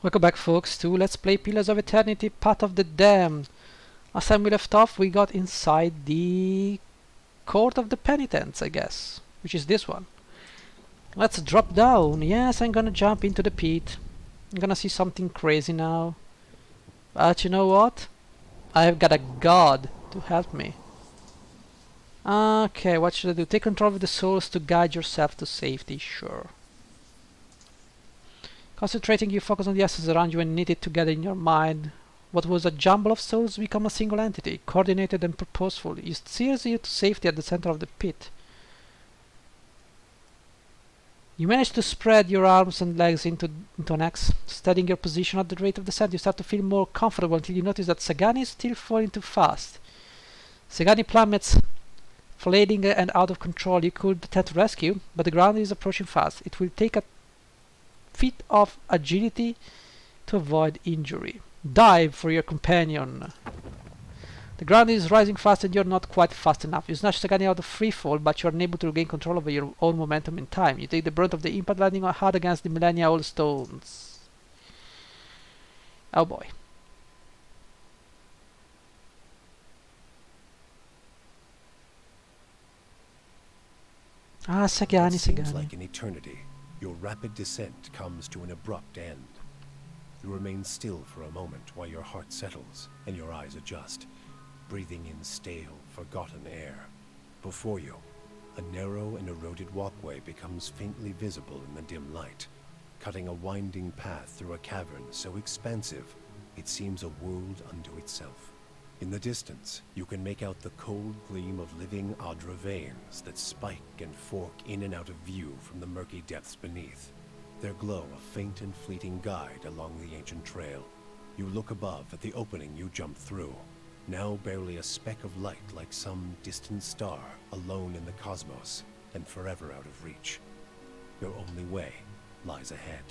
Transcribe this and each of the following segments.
Welcome back, folks, to Let's Play Pillars of Eternity, Path of the Damned. Last time we left off, we got inside the Court of the Penitents, I guess, which is this one. Let's drop down. Yes, I'm gonna jump into the pit. I'm gonna see something crazy now. But you know what? I've got a god to help me. Okay, what should I do? Take control of the souls to guide yourself to safety, sure. Concentrating, you focus on the essence around you and knit it together in your mind. What was a jumble of souls become a single entity, coordinated and purposeful. It steers you to safety at the center of the pit. You manage to spread your arms and legs into an X, steadying your position at the rate of descent. You start to feel more comfortable until you notice that Sagani is still falling too fast. Sagani plummets, flailing and out of control. You could attempt to rescue, but the ground is approaching fast. It will take a feat of agility to avoid injury. Dive for your companion. The ground is rising fast and you're not quite fast enough. You snatch Sagani out of free fall, but you're unable to regain control over your own momentum in time. You take the brunt of the impact, landing hard against the millennia-old stones. Oh boy. Ah, Sagani, It seems Sagani. like an eternity. Your rapid descent comes to an abrupt end. You remain still for a moment while your heart settles and your eyes adjust, breathing in stale, forgotten air. Before you, a narrow and eroded walkway becomes faintly visible in the dim light, cutting a winding path through a cavern so expansive it seems a world unto itself. In the distance, you can make out the cold gleam of living Adra veins that spike and fork in and out of view from the murky depths beneath. Their glow a faint and fleeting guide along the ancient trail. You look above at the opening you jumped through, now barely a speck of light like some distant star alone in the cosmos and forever out of reach. Your only way lies ahead.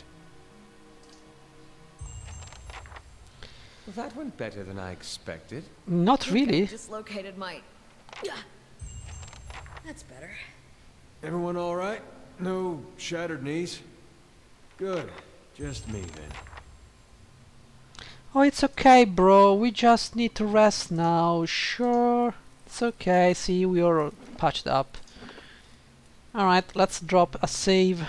Well, that went better than I expected. Not really. I dislocated my... That's better. Everyone all right? No shattered knees? Good. Just me then. Oh, it's okay, bro. We just need to rest now. Sure. It's okay. See, we are patched up. Alright, let's drop a save.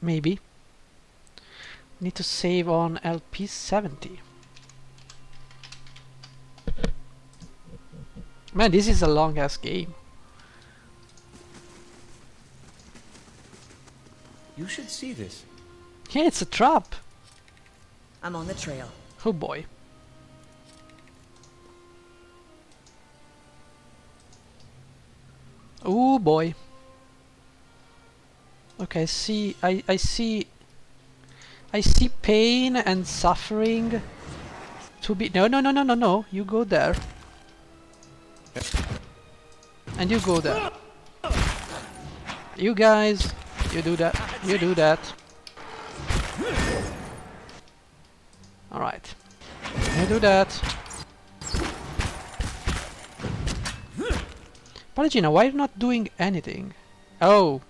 Maybe. Need to save on LP70. Man, this is a long ass game. You should see this. Yeah, it's a trap. I'm on the trail. Oh boy. Oh boy. Okay, see, I see pain and suffering to be... No, you go there. And you go there. You guys, you do that. Alright. You do that. Pallegina, why are you not doing anything? Oh.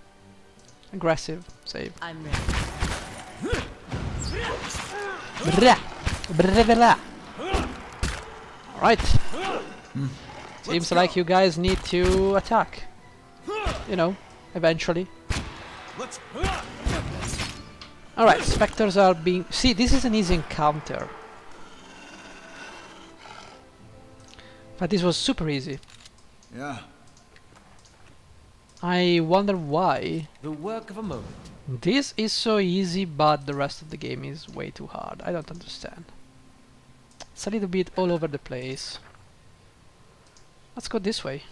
Aggressive. Save. I'm ready. Alright. Seems like you guys need to attack. You know, eventually. Alright, specters are being... See, this is an easy encounter. But this was super easy. Yeah. I wonder why. The work of a moment. This is so easy, but the rest of the game is way too hard. I don't understand. It's a little bit all over the place. Let's go this way.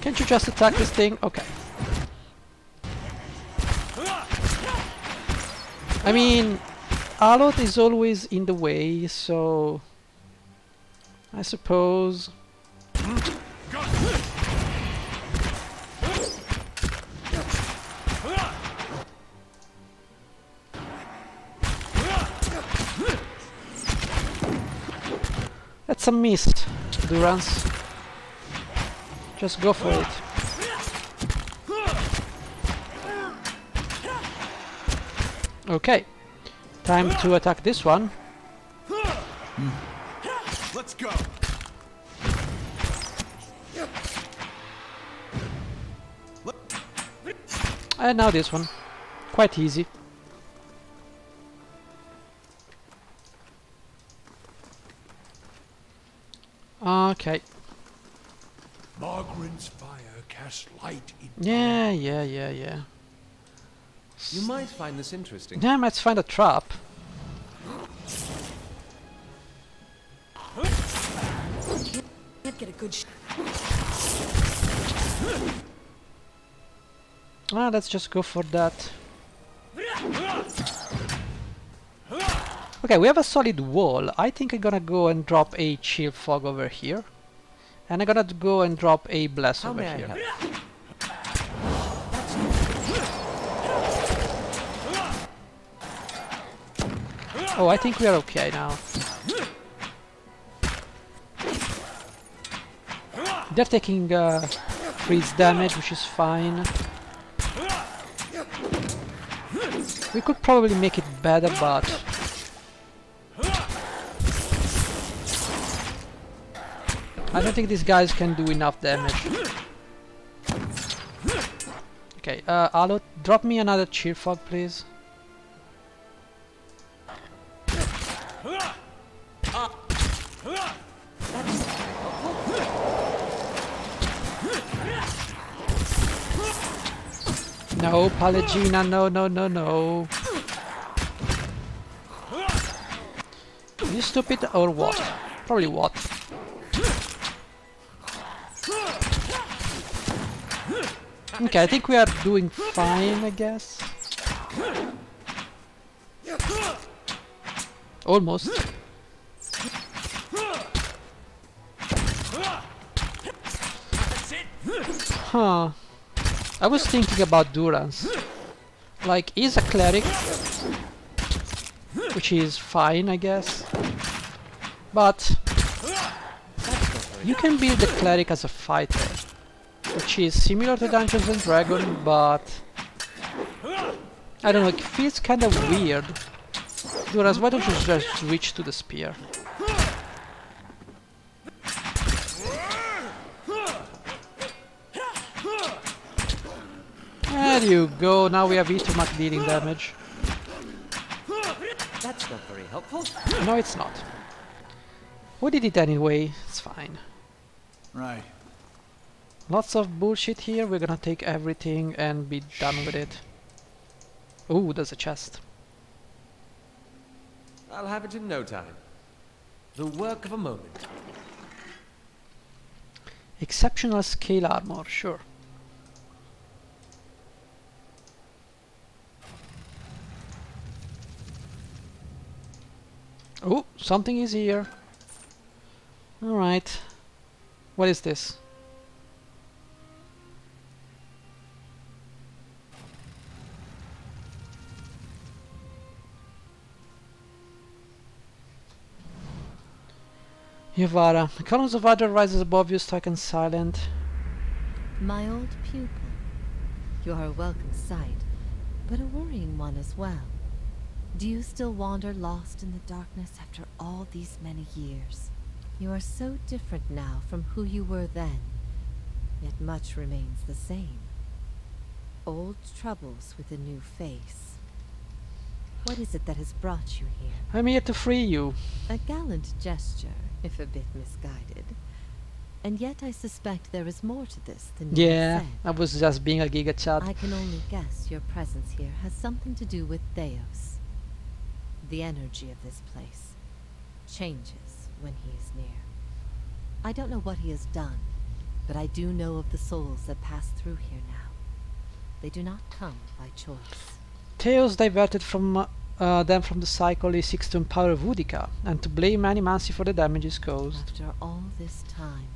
Can't you just attack this thing? Okay. I mean, Alot is always in the way, so... I suppose... That's a mist. Durance. Just go for it. Okay. Time to attack this one. Let's go. And now this one. Quite easy. Okay. Margaret's fire casts light in. Yeah. You might find this interesting. Damn, let's find a trap. Can't get a good Let's just go for that. Okay, we have a solid wall. I think I'm gonna go and drop a chill fog over here. And I'm gonna go and drop a blast How over may I here. help? Oh, I think we are okay now. They're taking freeze damage, which is fine. We could probably make it better, but I don't think these guys can do enough damage. Okay, Alo, drop me another chill fog, please. No, Pallegina, no. You stupid or what? Probably what? Okay, I think we are doing fine, I guess. Almost. Huh. I was thinking about Durance. Like, he's a cleric, which is fine, I guess. But you can build a cleric as a fighter, which is similar to Dungeons and Dragons, but I don't know, it feels kind of weird. Durance, why don't you just switch to the spear? There you go, now we have Itomak dealing damage. That's not very helpful. No, it's not. We did it anyway, it's fine. Right. Lots of bullshit here, we're gonna take everything and be done with it. Ooh, there's a chest. I'll have it in no time. The work of a moment. Exceptional scale armor, sure. Oh, something is here. Alright. What is this? Iovara. The columns of water rises above you, stuck and silent. My old pupil. You are a welcome sight, but a worrying one as well. Do you still wander lost in the darkness after all these many years? You are so different now from who you were then, yet much remains the same. Old troubles with a new face. What is it that has brought you here? I'm here to free you. A gallant gesture, if a bit misguided. And yet I suspect there is more to this than you Yeah, said. I was just being a giga chat. I can only guess your presence here has something to do with Theos. The energy of this place changes when he is near. I don't know what he has done, but I do know of the souls that pass through here now. They do not come by choice. Theos diverted from them from the cycle he seeks to empower Vudica, and to blame Animancy for the damages caused. After all this time,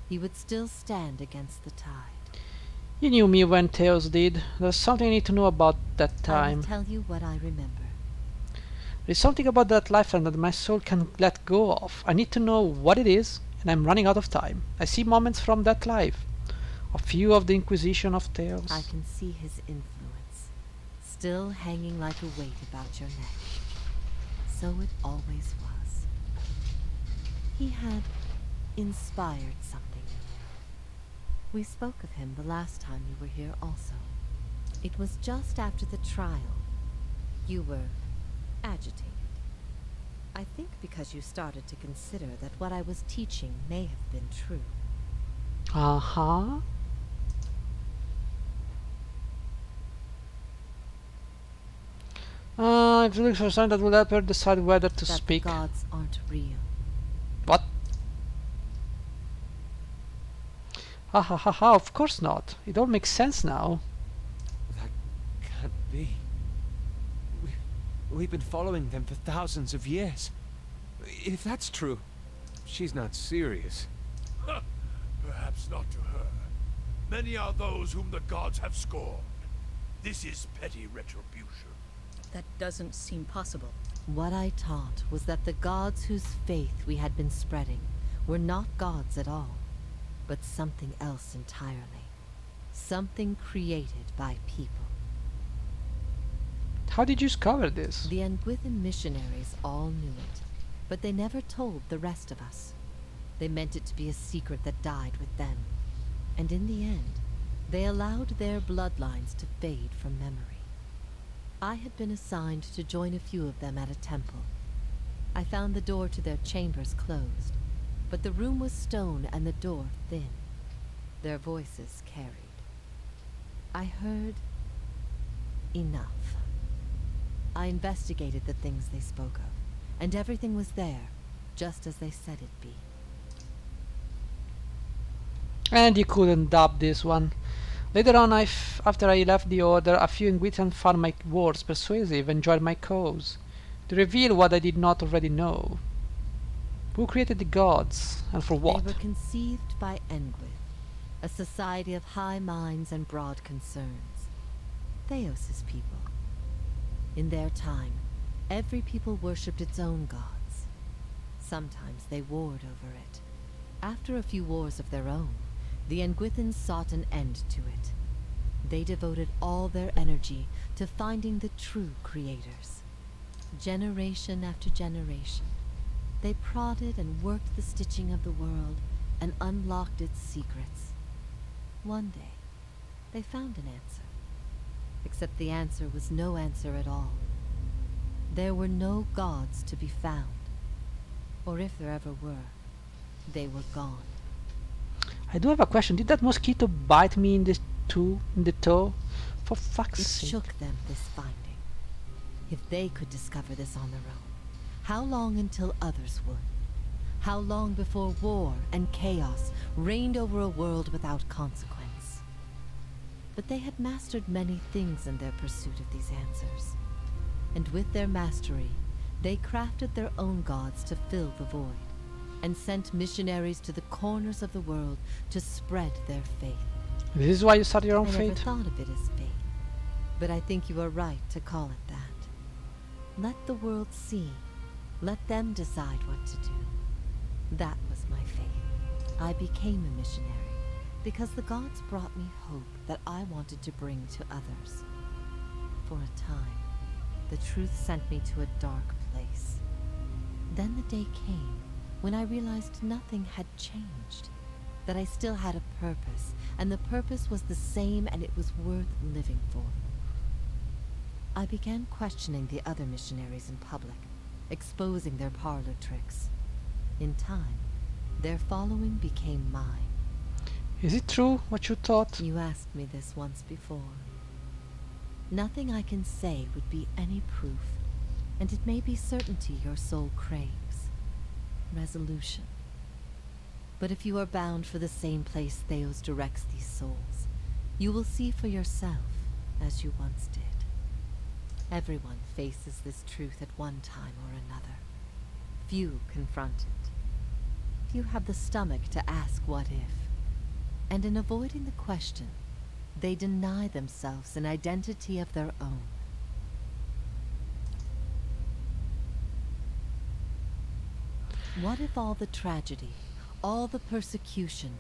he would still stand against the tide. You knew me when Theos did. There's something I need to know about that I time. will tell you what I remember. There's something about that lifeline that my soul can let go of. I need to know what it is, and I'm running out of time. I see moments from that life. A few of the Inquisition of Tales. I can see his influence, still hanging like a weight about your neck. So it always was. He had inspired something in you. We spoke of him the last time you were here also. It was just after the trial. You were agitated. I think because you started to consider that what I was teaching may have been true. Uh-huh. If you look for something that will help her decide whether to That speak. the gods aren't real. What? Ha ha ha ha, of course not. It all makes sense now. That can't be. We've been following them for thousands of years. If that's true, she's not serious. Perhaps not to her. Many are those whom the gods have scorned. This is petty retribution. That doesn't seem possible. What I taught was that the gods whose faith we had been spreading were not gods at all, but something else entirely. Something created by people. How did you discover this? The Nguithan missionaries all knew it, but they never told the rest of us. They meant it to be a secret that died with them. And in the end, they allowed their bloodlines to fade from memory. I had been assigned to join a few of them at a temple. I found the door to their chambers closed, but the room was stone and the door thin. Their voices carried. I heard enough. I investigated the things they spoke of, and everything was there, just as they said it'd be. And you couldn't dub this one. Later on, after I left the Order, a few Nguithan found my words persuasive and joined my cause. They reveal what I did not already know. Who created the gods, and for what? They were conceived by Engwith, a society of high minds and broad concerns. Theos' people. In their time, every people worshipped its own gods. Sometimes they warred over it. After a few wars of their own, the Nguithans sought an end to it. They devoted all their energy to finding the true creators. Generation after generation, they prodded and worked the stitching of the world and unlocked its secrets. One day, they found an answer. Except the answer was no answer at all. There were no gods to be found. Or if there ever were, they were gone. I do have a question. Did that mosquito bite me in the toe? For fuck's It sake. shook them, this finding. If they could discover this on their own, how long until others would? How long before war and chaos reigned over a world without consequence? But they had mastered many things in their pursuit of these answers. And with their mastery, they crafted their own gods to fill the void, and sent missionaries to the corners of the world to spread their faith. This is why you started your own I never fate? thought of it as fate, but I think you are right to call it that. Let the world see. Let them decide what to do. That was my fate. I became a missionary because the gods brought me hope that I wanted to bring to others. For a time, the truth sent me to a dark place. Then the day came when I realized nothing had changed, that I still had a purpose, and the purpose was the same and it was worth living for. I began questioning the other missionaries in public, exposing their parlor tricks. In time, their following became mine. Is it true what you thought? You asked me this once before. Nothing I can say would be any proof, and it may be certainty your soul craves. Resolution. But if you are bound for the same place Theos directs these souls, you will see for yourself as you once did. Everyone faces this truth at one time or another. Few confront it. Few have the stomach to ask what if. And in avoiding the question, they deny themselves an identity of their own. What if all the tragedy, all the persecution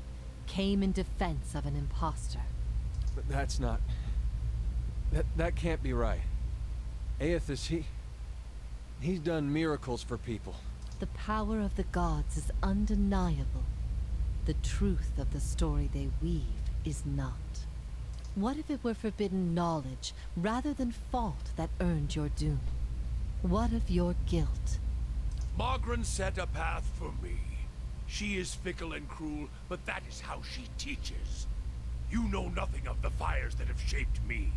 came in defense of an imposter. But that's not... That can't be right. Aethys, he's done miracles for people. The power of the gods is undeniable. The truth of the story they weave is not. What if it were forbidden knowledge rather than fault that earned your doom? What of your guilt? Margaret set a path for me. She is fickle and cruel, but that is how she teaches. You know nothing of the fires that have shaped me.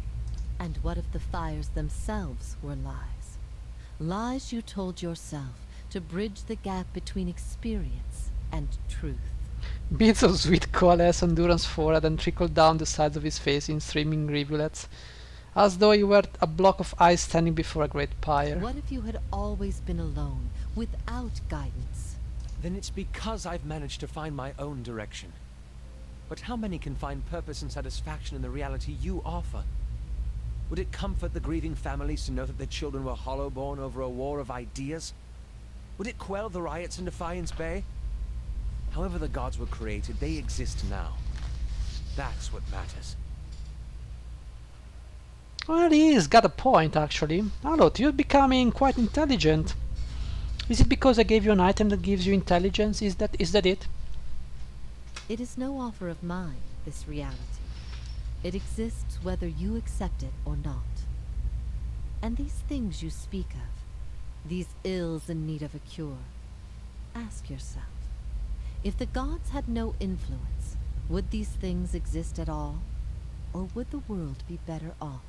And what if the fires themselves were lies? Lies you told yourself to bridge the gap between experience and truth. Beads of sweat coalesce on Duran's forehead and trickle down the sides of his face in streaming rivulets, as though he were a block of ice standing before a great pyre. What if you had always been alone, without guidance? Then it's because I've managed to find my own direction. But how many can find purpose and satisfaction in the reality you offer? Would it comfort the grieving families to know that their children were hollow-born over a war of ideas? Would it quell the riots in Defiance Bay? However the gods were created, they exist now. That's what matters. Well, he's got a point, actually. Alot, you're becoming quite intelligent. Is it because I gave you an item that gives you intelligence? Is that it? It is no offer of mine, this reality. It exists whether you accept it or not. And these things you speak of, these ills in need of a cure, ask yourself, if the gods had no influence, would these things exist at all? Or would the world be better off?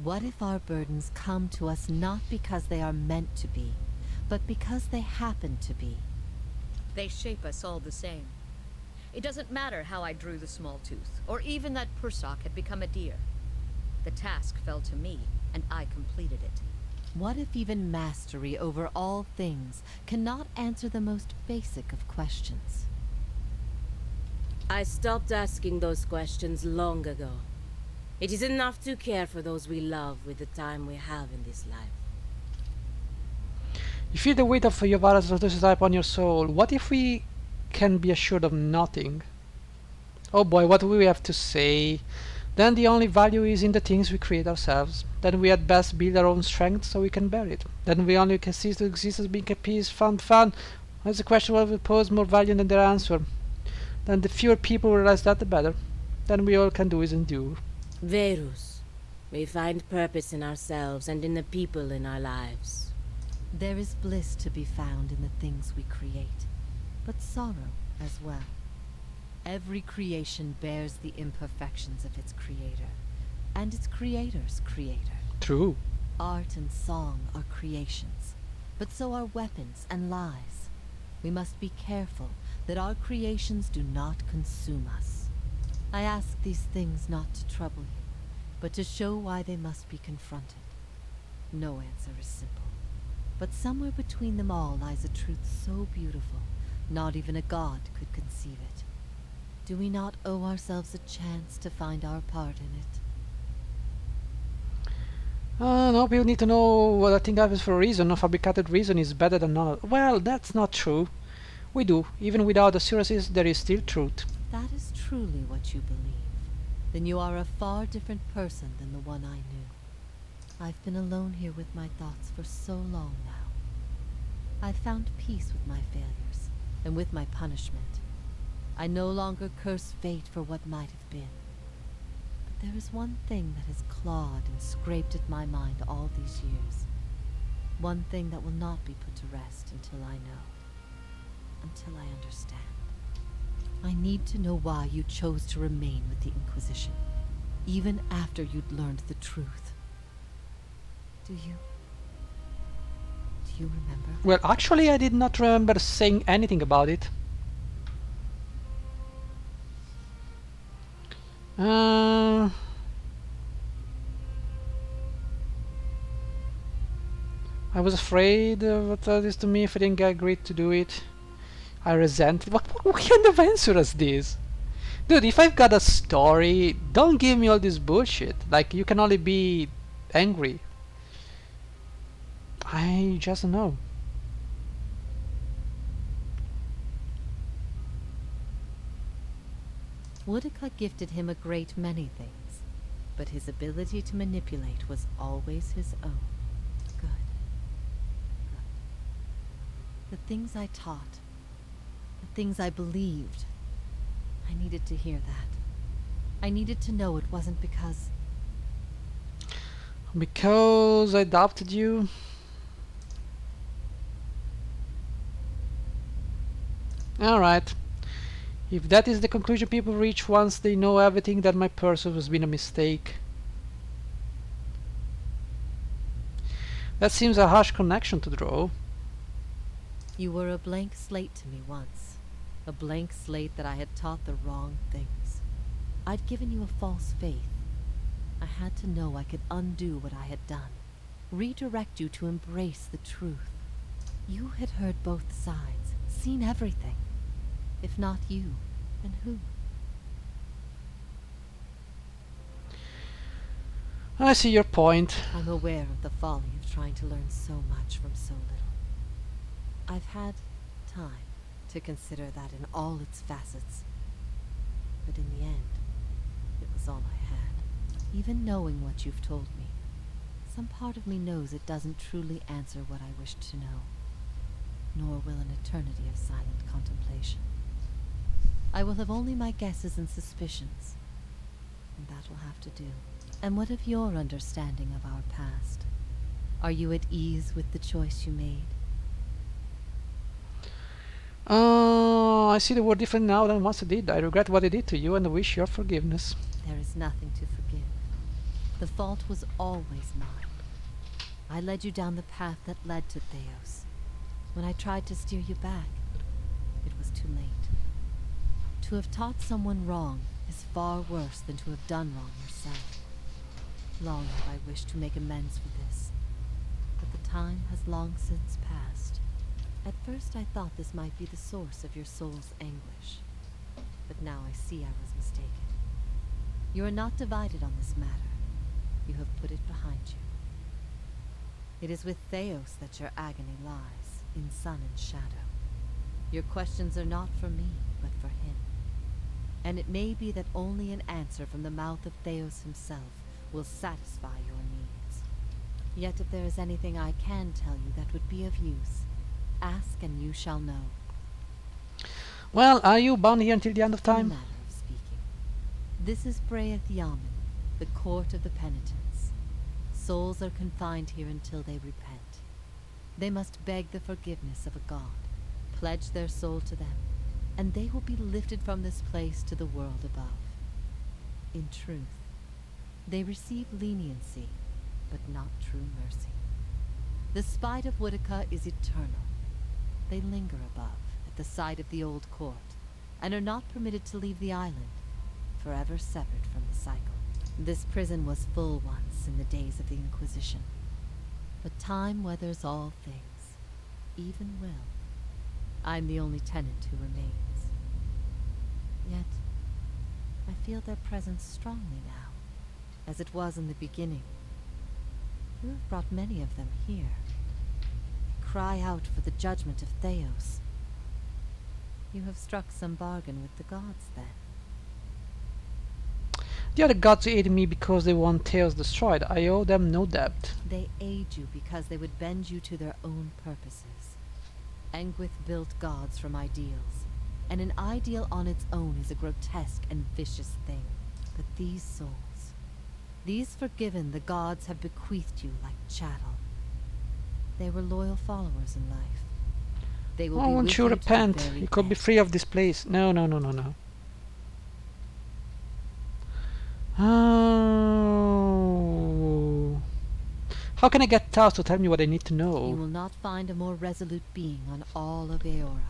What if our burdens come to us not because they are meant to be, but because they happen to be? They shape us all the same. It doesn't matter how I drew the small tooth, or even that Persock had become a deer. The task fell to me, and I completed it. What if even mastery over all things cannot answer the most basic of questions? I stopped asking those questions long ago. It is enough to care for those we love with the time we have in this life. You feel the weight of Iovara's prototype on your soul. What if we can be assured of nothing? Oh boy, what do we have to say? Then the only value is in the things we create ourselves. Then we at best build our own strength so we can bear it. Then we only can cease to exist as being a piece, fun. That's the question will pose more value than their answer. Then the fewer people realize that, the better. Then we all can do is endure. Verus, we find purpose in ourselves and in the people in our lives. There is bliss to be found in the things we create, but sorrow as well. Every creation bears the imperfections of its creator, and its creator's creator. True. Art and song are creations, but so are weapons and lies. We must be careful that our creations do not consume us. I ask these things not to trouble you, but to show why they must be confronted. No answer is simple, but somewhere between them all lies a truth so beautiful, not even a god could conceive it. Do we not owe ourselves a chance to find our part in it? No, people need to know what a thing happens for a reason. A fabricated reason is better than none. Well, that's not true. We do. Even without assurances, there is still truth. That is truly what you believe. Then you are a far different person than the one I knew. I've been alone here with my thoughts for so long now. I've found peace with my failures, and with my punishment. I no longer curse fate for what might have been. But there is one thing that has clawed and scraped at my mind all these years. One thing that will not be put to rest until I know. Until I understand. I need to know why you chose to remain with the Inquisition, even after you'd learned the truth. Do you remember? Well, actually, I did not remember saying anything about it. I was afraid of what that is to me if I didn't get agreed to do it. I resent it. What kind of answer is this? Dude, if I've got a story, don't give me all this bullshit. Like, you can only be angry. I just know. Woodica gifted him a great many things, but his ability to manipulate was always his own. Good. Good. The things I taught, the things I believed, I needed to hear that. I needed to know it wasn't because... Because I adopted you? Alright. If that is the conclusion people reach once they know everything, then my pursuit has been a mistake. That seems a harsh connection to draw. You were a blank slate to me once. A blank slate that I had taught the wrong things. I'd given you a false faith. I had to know I could undo what I had done. Redirect you to embrace the truth. You had heard both sides, seen everything. If not you, then who? I see your point. I'm aware of the folly of trying to learn so much from so little. I've had time to consider that in all its facets. But in the end, it was all I had. Even knowing what you've told me, some part of me knows it doesn't truly answer what I wished to know, nor will an eternity of silent contemplation. I will have only my guesses and suspicions, and that will have to do. And what of your understanding of our past? Are you at ease with the choice you made? I see the world different now than once I did. I regret what I did to you and I wish your forgiveness. There is nothing to forgive. The fault was always mine. I led you down the path that led to Theos. When I tried to steer you back, it was too late. To have taught someone wrong is far worse than to have done wrong yourself. Long have I wished to make amends for this, but the time has long since passed. At first I thought this might be the source of your soul's anguish, but now I see I was mistaken. You are not divided on this matter. You have put it behind you. It is with Theos that your agony lies, in sun and shadow. Your questions are not for me, but for him. And it may be that only an answer from the mouth of Theos himself will satisfy your needs. Yet if there is anything I can tell you that would be of use, ask and you shall know. Well, are you bound here until the end of In a time? matter of speaking, this is Braeth Yamen, the court of the penitents. Souls are confined here until they repent. They must beg the forgiveness of a god, pledge their soul to them, and they will be lifted from this place to the world above. In truth, they receive leniency, but not true mercy. The spite of Woodica is eternal. They linger above, at the side of the old court, and are not permitted to leave the island, forever severed from the cycle. This prison was full once in the days of the Inquisition, but time weathers all things, even will. I'm the only tenant who remains. Yet, I feel their presence strongly now, as it was in the beginning. You have brought many of them here. Cry out for the judgment of Theos. You have struck some bargain with the gods, then. The other gods aided me because they want Theos destroyed. I owe them no debt. They aid you because they would bend you to their own purposes. Engwith built gods from ideals, and an ideal on its own is a grotesque and vicious thing. But these souls, these forgiven, the gods have bequeathed you like chattel. They were loyal followers in life. They will Oh, be won't with you you to the repent? very You could be end. free of this place. No, no, no, no, no. Oh. How can I get Taos to tell me what I need to You know? will not find a more resolute being on all of Eora.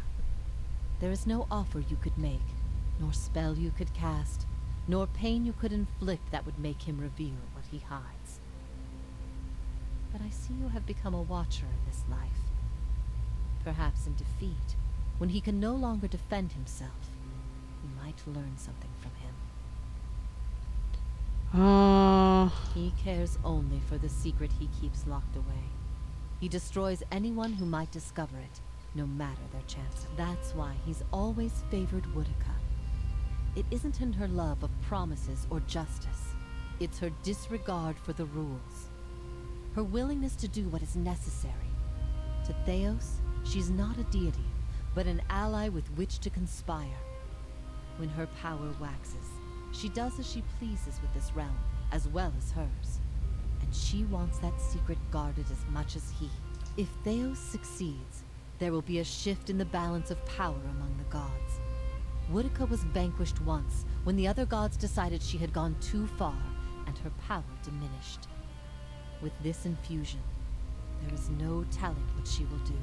There is no offer you could make, nor spell you could cast, nor pain you could inflict that would make him reveal what he hides. But I see you have become a watcher in this life. Perhaps in defeat, when he can no longer defend himself, you might learn something from him. He cares only for the secret he keeps locked away. He destroys anyone who might discover it, no matter their chances. That's why he's always favored Woodica. It isn't in her love of promises or justice. It's her disregard for the rules. Her willingness to do what is necessary. To Theos, she's not a deity, but an ally with which to conspire. When her power waxes, she does as she pleases with this realm, as well as hers. And she wants that secret guarded as much as he. If Theos succeeds, there will be a shift in the balance of power among the gods. Woodica was vanquished once, when the other gods decided she had gone too far, and her power diminished. With this infusion, there is no telling what she will do.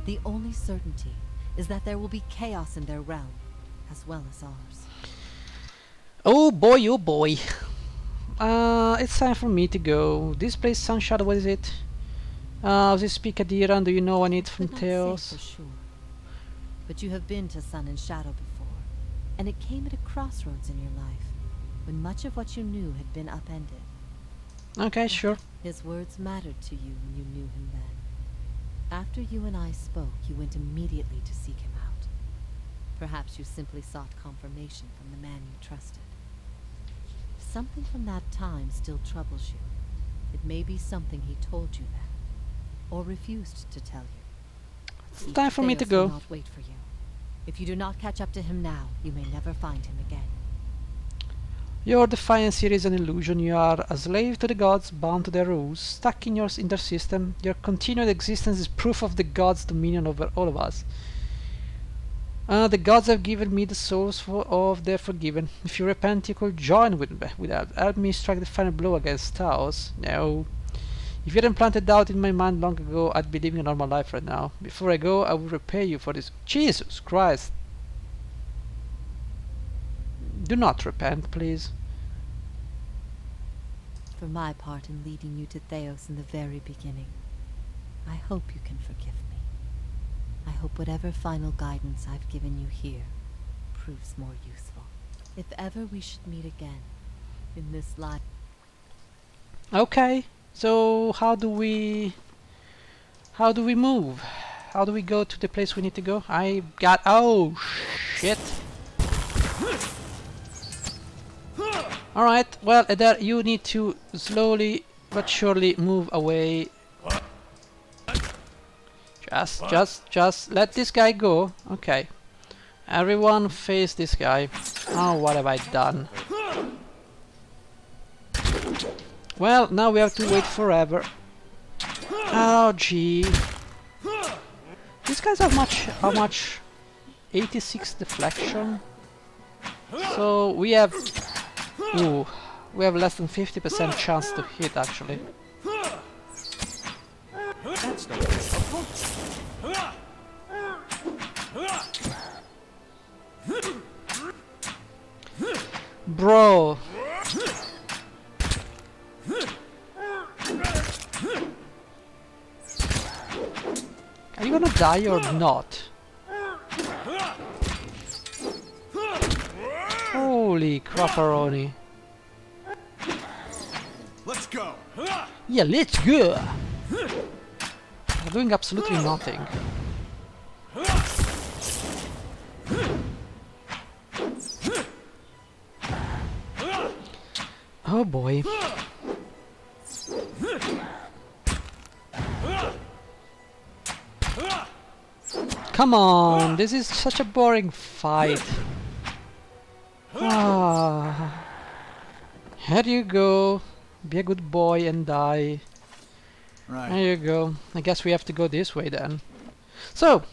The only certainty is that there will be chaos in their realm, as well as ours. Oh boy, oh boy. It's time for me to go. This place, Sunshadow, what is it? This Picadiran, do you know any it from Could not say Tales? for sure. But you have been to Sun and Shadow before, and it came at a crossroads in your life, when much of what you knew had been upended. Okay, sure. His words mattered to you when you knew him then. After you and I spoke, you went immediately to seek him out. Perhaps you simply sought confirmation from the man you trusted. If something from that time still troubles you, it may be something he told you then, or refused to tell you. It's time for me to Theos will go. not wait for you. If you do not catch up to him now, you may never find him again. Your defiance here is an illusion. You are a slave to the gods, bound to their rules, stuck in their system. Your continued existence is proof of the gods' dominion over all of us. The gods have given me the souls of their forgiven. If you repent, you could join with help me strike the final blow against Taos. No. If you hadn't planted doubt in my mind long ago, I'd be living a normal life right now. Before I go, I will repay you for this. Jesus Christ! Do not repent, please. For my part in leading you to Theos in the very beginning, I hope you can forgive me. I hope whatever final guidance I've given you here proves more useful. If ever we should meet again in this life. Okay, so how do we move? How do we go to the place we need to go? Oh shit. Alright, well, Eder, you need to slowly but surely move away. Just let this guy go. Okay. Everyone face this guy. Oh, what have I done? Well, now we have to wait forever. Oh, gee. These guys have how much? 86 deflection. So we have... Ooh, we have less than 50% chance to hit, actually. That's not helpful. Bro. Are you gonna die or not? Holy crapperoni. Let's go. Yeah, let's go! They're doing absolutely nothing. Oh boy. Come on, this is such a boring fight. Ah. Here you go. Be a good boy and die. Right. There you go. I guess we have to go this way then. So,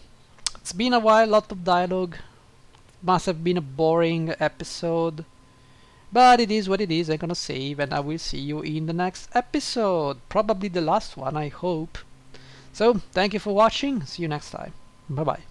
it's been a while, lot of dialogue. Must have been a boring episode. But it is what it is. I'm gonna save and I will see you in the next episode. Probably the last one, I hope. So, thank you for watching. See you next time. Bye bye.